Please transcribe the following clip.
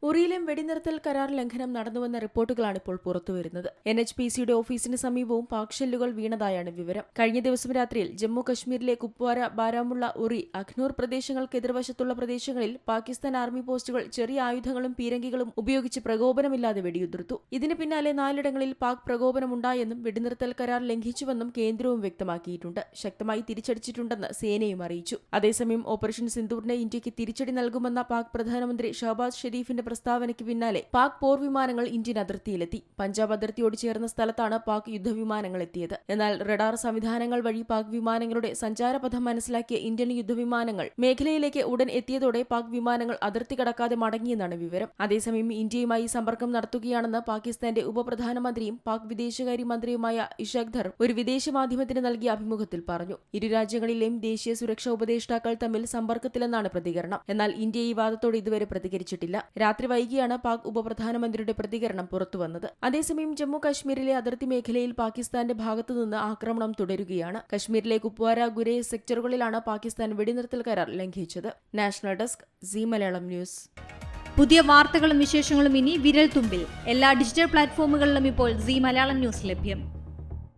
ഉറിയിലും വെടിനിർത്തൽ കരാർ ലംഘനം നടന്നുവെന്ന റിപ്പോർട്ടുകളാണ് ഇപ്പോൾ പുറത്തുവരുന്നത്. NHPCയുടെ ഓഫീസിന് സമീപവും പാക് ഷെല്ലുകൾ വീണതായാണ് വിവരം. കഴിഞ്ഞ ദിവസം രാത്രിയിൽ ജമ്മു കശ്മീരിലെ കുപ്വാര, ബാരാമുള്ള, ഉറി, അഖ്നൂർ പ്രദേശങ്ങൾക്ക് എതിർവശത്തുള്ള പ്രദേശങ്ങളിൽ പാകിസ്ഥാൻ ആർമി പോസ്റ്റുകൾ ചെറിയ ആയുധങ്ങളും പീരങ്കികളും ഉപയോഗിച്ച് പ്രകോപനമില്ലാതെ വെടിയുതിർത്തു. ഇതിന് പിന്നാലെ 4 ഇടങ്ങളിൽ പാക് പ്രകോപനമുണ്ടായെന്നും വെടിനിർത്തൽ കരാർ ലംഘിച്ചുവെന്നും കേന്ദ്രവും വ്യക്തമാക്കിയിട്ടുണ്ട്. ശക്തമായി തിരിച്ചടിച്ചിട്ടുണ്ടെന്ന് സേനയും അറിയിച്ചു. അതേസമയം ഓപ്പറേഷൻ സിന്ദൂറിന് ഇന്ത്യക്ക് തിരിച്ചടി നൽകുമെന്ന പാക് പ്രധാനമന്ത്രി ഷഹബാസ് ഷെരീഫിന്റെ പ്രസ്താവനയ്ക്ക് പിന്നാലെ പാക് പോർ വിമാനങ്ങൾ ഇന്ത്യൻ അതിർത്തിയിലെത്തി. പഞ്ചാബ് അതിർത്തിയോട് ചേർന്ന സ്ഥലത്താണ് പാക് യുദ്ധവിമാനങ്ങൾ എത്തിയത്. എന്നാൽ റഡാർ സംവിധാനങ്ങൾ വഴി പാക് വിമാനങ്ങളുടെ സഞ്ചാരപഥം മനസ്സിലാക്കിയ ഇന്ത്യൻ യുദ്ധവിമാനങ്ങൾ മേഖലയിലേക്ക് ഉടൻ എത്തിയതോടെ പാക് വിമാനങ്ങൾ അതിർത്തി കടക്കാതെ മടങ്ങിയെന്നാണ് വിവരം. അതേസമയം ഇന്ത്യയുമായി സമ്പർക്കം നടത്തുകയാണെന്ന് പാകിസ്ഥാന്റെ ഉപപ്രധാനമന്ത്രിയും പാക് വിദേശകാര്യ മന്ത്രിയുമായ ഇഷാഖ് ധർ ഒരു വിദേശ മാധ്യമത്തിന് നൽകിയ അഭിമുഖത്തിൽ പറഞ്ഞു. ഇരു രാജ്യങ്ങളിലെയും ദേശീയ സുരക്ഷാ ഉപദേഷ്ടാക്കൾ തമ്മിൽ സമ്പർക്കത്തിലെന്നാണ് പ്രതികരണം. എന്നാൽ ഇന്ത്യ ഈ വാദത്തോട് ഇതുവരെ പ്രതികരിച്ചിട്ടില്ല. രാത്രി വൈകിയാണ് പാക് ഉപപ്രധാനമന്ത്രിയുടെ പ്രതികരണം പുറത്തുവന്നത്. അതേസമയം ജമ്മു കശ്മീരിലെ അതിർത്തി മേഖലയിൽ പാകിസ്ഥാന്റെ ഭാഗത്തുനിന്ന് ആക്രമണം തുടരുകയാണ്. കശ്മീരിലെ കുപ്വാര, ഗുരേസ് സെക്ടറുകളിലാണ് പാകിസ്ഥാൻ വെടിനിർത്തൽ കരാർ ലംഘിച്ചത്. National desk, Zee Malayalam news. പുതിയ വാർത്തകളും വിശേഷങ്ങളും ഇനി വിരൽ തുമ്പിൽ. എല്ലാ ഡിജിറ്റൽ പ്ലാറ്റ്ഫോമുകളിലും ഇപ്പോൾ സീ മലയാളം ന്യൂസ് ലഭ്യം.